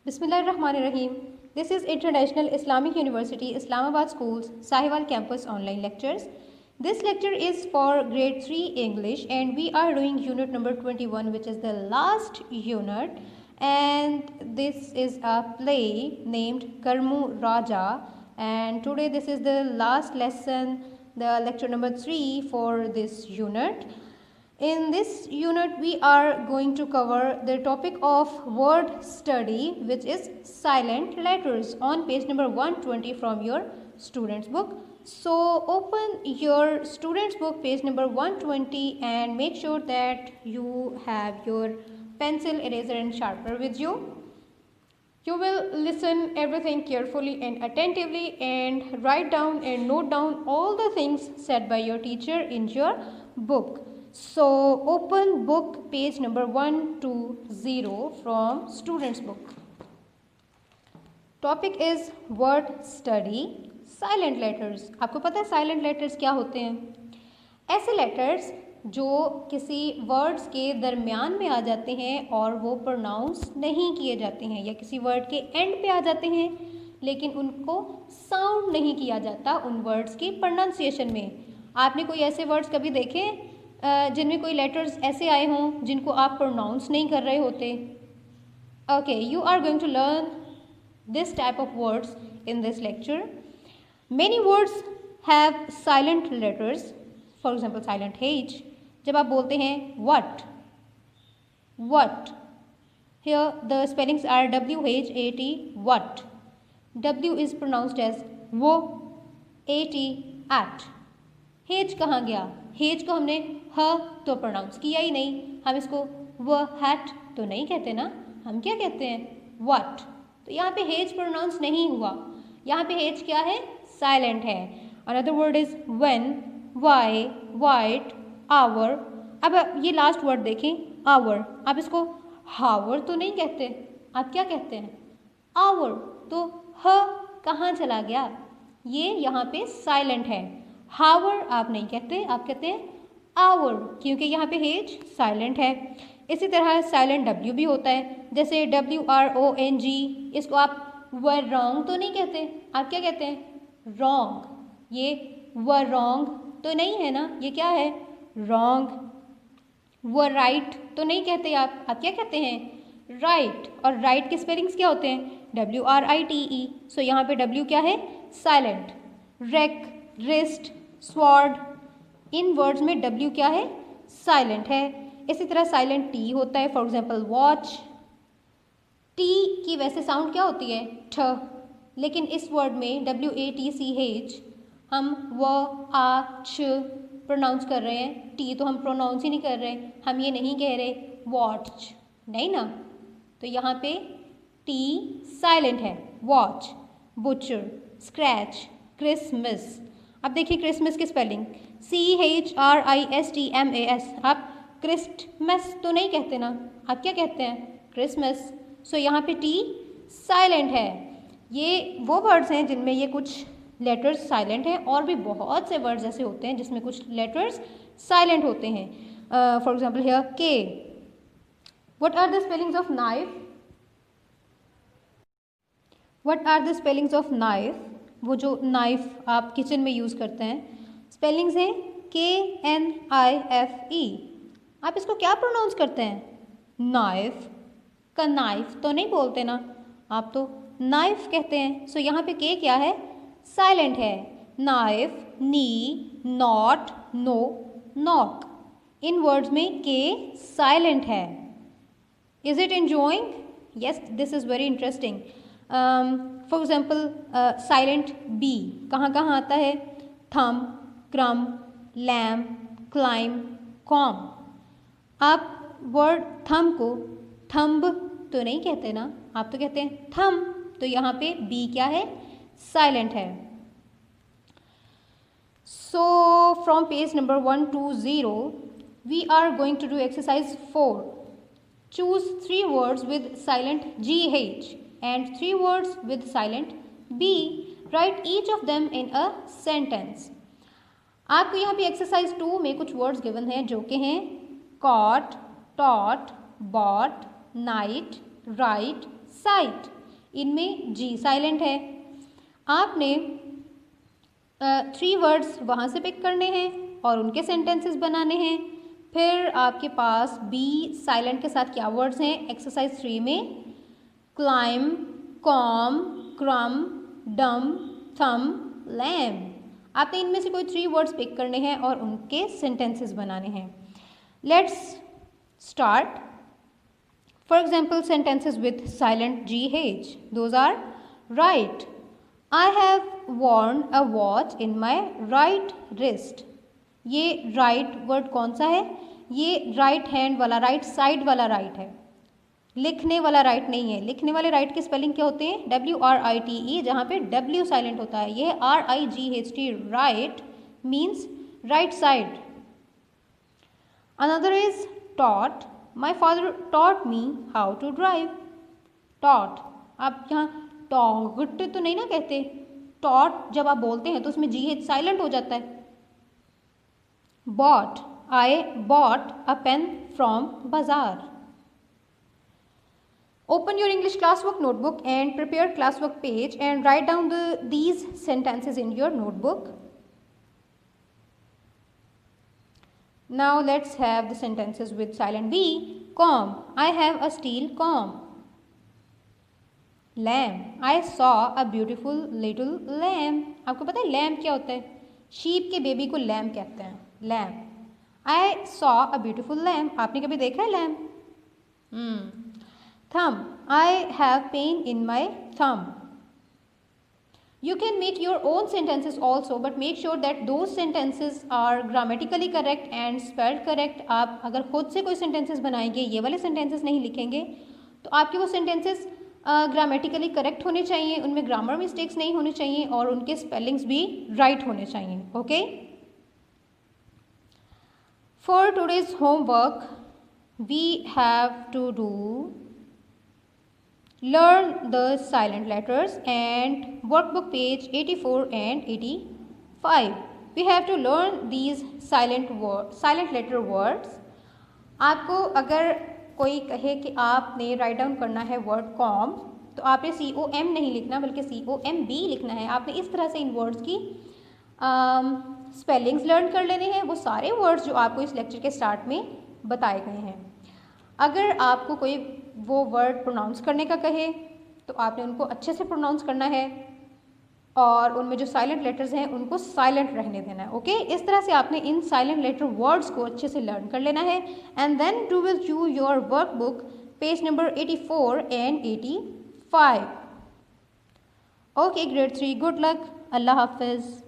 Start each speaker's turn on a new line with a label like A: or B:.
A: Bismillahirrahmanirrahim. This is International Islamic University, Islamabad Schools, Sahiwal Campus online lectures. This lecture is for grade 3 English and we are doing unit number 21, which is the last unit, and this is a play named Karmu Raja, and today this is the last lesson, the lecture number 3 for this unit. In this unit, we are going to cover the topic of word study, which is silent letters, on page number 120 from your student's book. So open your student's book, page number 120, and make sure that you have your pencil, eraser and sharpener with you. You will listen everything carefully and attentively and write down and note down all the things said by your teacher in your book. So open book, page number 120 from student's book. Topic is word study, silent letters. आपको पता है silent letters क्या होते हैं? ऐसे letters जो किसी words के दरमियान में आ जाते हैं और वो प्रोनाउंस नहीं किए जाते हैं, या किसी वर्ड के एंड पे आ जाते हैं लेकिन उनको साउंड नहीं किया जाता उन वर्ड्स की प्रोनाउंसिएशन में. आपने कोई ऐसे वर्ड्स कभी देखे जिनमें कोई लेटर्स ऐसे आए हों जिनको आप प्रोनाउंस नहीं कर रहे होते? Okay, you are going to learn this type of words in this lecture. Many words have silent letters. For example silent H. जब आप बोलते हैं what, here the spellings are WHAT, what. W is pronounced as वो, AT, at. Hedge कहाँ गया? Hedge को हमने ह तो प्रोनाउंस किया ही नहीं, हम इसको व हैट तो नहीं कहते ना, हम क्या कहते हैं? what. तो यहाँ पे हेज प्रोनाउंस नहीं हुआ, यहाँ पे हेज क्या है? साइलेंट है. Another word is when, why, white, hour. अब ये लास्ट वर्ड देखें, hour. आप इसको हावर तो नहीं कहते, आप क्या कहते हैं? hour. तो ह कहाँ चला गया? ये यहाँ पे साइलेंट है. हावर आप नहीं कहते, आप कहते हैं आवर, क्योंकि यहाँ पे हेज साइलेंट है. इसी तरह साइलेंट डब्ल्यू भी होता है, जैसे WRONG. इसको आप वर रॉन्ग तो नहीं कहते, आप क्या कहते हैं? रॉन्ग. ये वर रॉन्ग तो नहीं है ना, ये क्या है? रॉन्ग. वर राइट तो नहीं कहते आप क्या कहते हैं? राइट. और राइट के स्पेलिंग्स क्या होते हैं? WRITE. सो यहाँ पे W क्या है? साइलेंट. रेक, रिस्ट, स्वॉर्ड, इन वर्ड्स में W क्या है? साइलेंट है. इसी तरह साइलेंट T होता है, फॉर एग्जाम्पल वॉच. T की वैसे साउंड क्या होती है? ठ. लेकिन इस वर्ड में WATCH हम व आ छ प्रोनाउंस कर रहे हैं, T तो हम प्रोनाउंस ही नहीं कर रहे, हम ये नहीं कह रहे वॉच, नहीं ना. तो यहाँ पे T साइलेंट है. Watch, butcher, scratch, Christmas. अब देखिए क्रिसमस की स्पेलिंग CHRISTMAS. आप क्रिस्टमस तो नहीं कहते ना, आप क्या कहते हैं? क्रिसमस. सो यहाँ पे T साइलेंट है. ये वो वर्ड्स हैं जिनमें ये कुछ लेटर्स साइलेंट हैं, और भी बहुत से वर्ड्स ऐसे होते हैं जिसमें कुछ लेटर्स साइलेंट होते हैं. For example here K. What are the spellings of knife? What are the spellings of knife? वो जो नाइफ आप किचन में यूज़ करते हैं, स्पेलिंग्स हैं KNIFE. आप इसको क्या प्रोनाउंस करते हैं? नाइफ. का नाइफ तो नहीं बोलते ना, आप तो नाइफ कहते हैं. सो यहाँ पे के क्या है? साइलेंट है. Knife, knee, not, know, knock. इन वर्ड्स में के साइलेंट है. Is it enjoying? Yes, this is very interesting. For example silent B कहाँ कहाँ आता है? Thumb, crumb, lamb, climb, comb. आप वर्ड थम को थम्ब तो नहीं कहते ना, आप तो कहते हैं थम. तो यहाँ पे बी क्या है? साइलेंट है. So from page number 120 we are going to do exercise 4. Choose 3 words with silent GH and 3 words with silent B. Write each of them in a sentence. आपको यहाँ पे एक्सरसाइज 2 में कुछ वर्ड्स गिवन हैं जो कि हैं caught, taught, bought, night, right, sight. इनमें जी साइलेंट है। आपने 3 वर्ड्स वहाँ से पिक करने हैं और उनके सेंटेंसेस बनाने हैं। फिर आपके पास बी साइलेंट के साथ क्या वर्ड्स हैं एक्सरसाइज 3 में, क्लाइम, कॉम, क्रम, डम, थम, लैम। आपने इनमें से कोई 3 वर्ड्स पिक करने हैं और उनके सेंटेंसेस बनाने हैं। Let's start. For example, sentences with silent GH. Those are right. I have worn a watch in my right wrist. ये right word कौन सा है? ये right hand वाला, right side वाला right है। लिखने वाला right नहीं है। लिखने वाले right के स्पेलिंग क्या होते हैं? WRITE, जहाँ पे W साइलेंट होता है। ये RIGHT, right means right side. Another is taught. My father taught me how to drive. Taught, आप यहाँ taught तो नहीं ना कहते, taught जब आप बोलते हैं तो उसमें GH साइलेंट हो जाता है। Bought, I bought a pen from bazaar. Open your English classwork notebook and prepare classwork page and write down these sentences in your notebook. Now let's have the sentences with silent B. Comb, I have a steel comb. Lamb, I saw a beautiful little lamb. आपको पता है lamb क्या होता है? sheep के baby को lamb कहते हैं, lamb. I saw a beautiful lamb. आपने कभी देखा है lamb? Thumb, I have pain in my thumb. You can make your own sentences also, but make sure that those sentences are grammatically correct and spelled correct. आप अगर खुद से कोई sentences बनाएंगे, ये वाले sentences नहीं लिखेंगे, तो आपके वो sentences grammatically correct होने चाहिए, उनमें grammar mistakes नहीं होने चाहिए और उनके spellings भी right होने चाहिए. Okay? For today's homework, we have to do learn the silent letters and workbook page 84 and 85. We have to learn these silent letter words. आपको अगर कोई कहे कि आपने राइट डाउन करना है वर्ड कॉम, तो आपने COM नहीं लिखना बल्कि COMB लिखना है। आपने इस तरह से इन वर्ड्स की स्पेलिंग्स लर्न कर लेने हैं, वो सारे वर्ड्स जो आपको इस लेक्चर के स्टार्ट में बताए गए हैं। अगर आपको कोई वो वर्ड प्रोनाउंस करने का कहे तो आपने उनको अच्छे से प्रोनाउंस करना है और उनमें जो साइलेंट लेटर्स हैं उनको साइलेंट रहने देना है। ओके, इस तरह से आपने इन साइलेंट लेटर वर्ड्स को अच्छे से लर्न कर लेना है and then to will chew your workbook page number 84 and 85। Okay, grade 3, good luck, अल्लाह हाफिज़।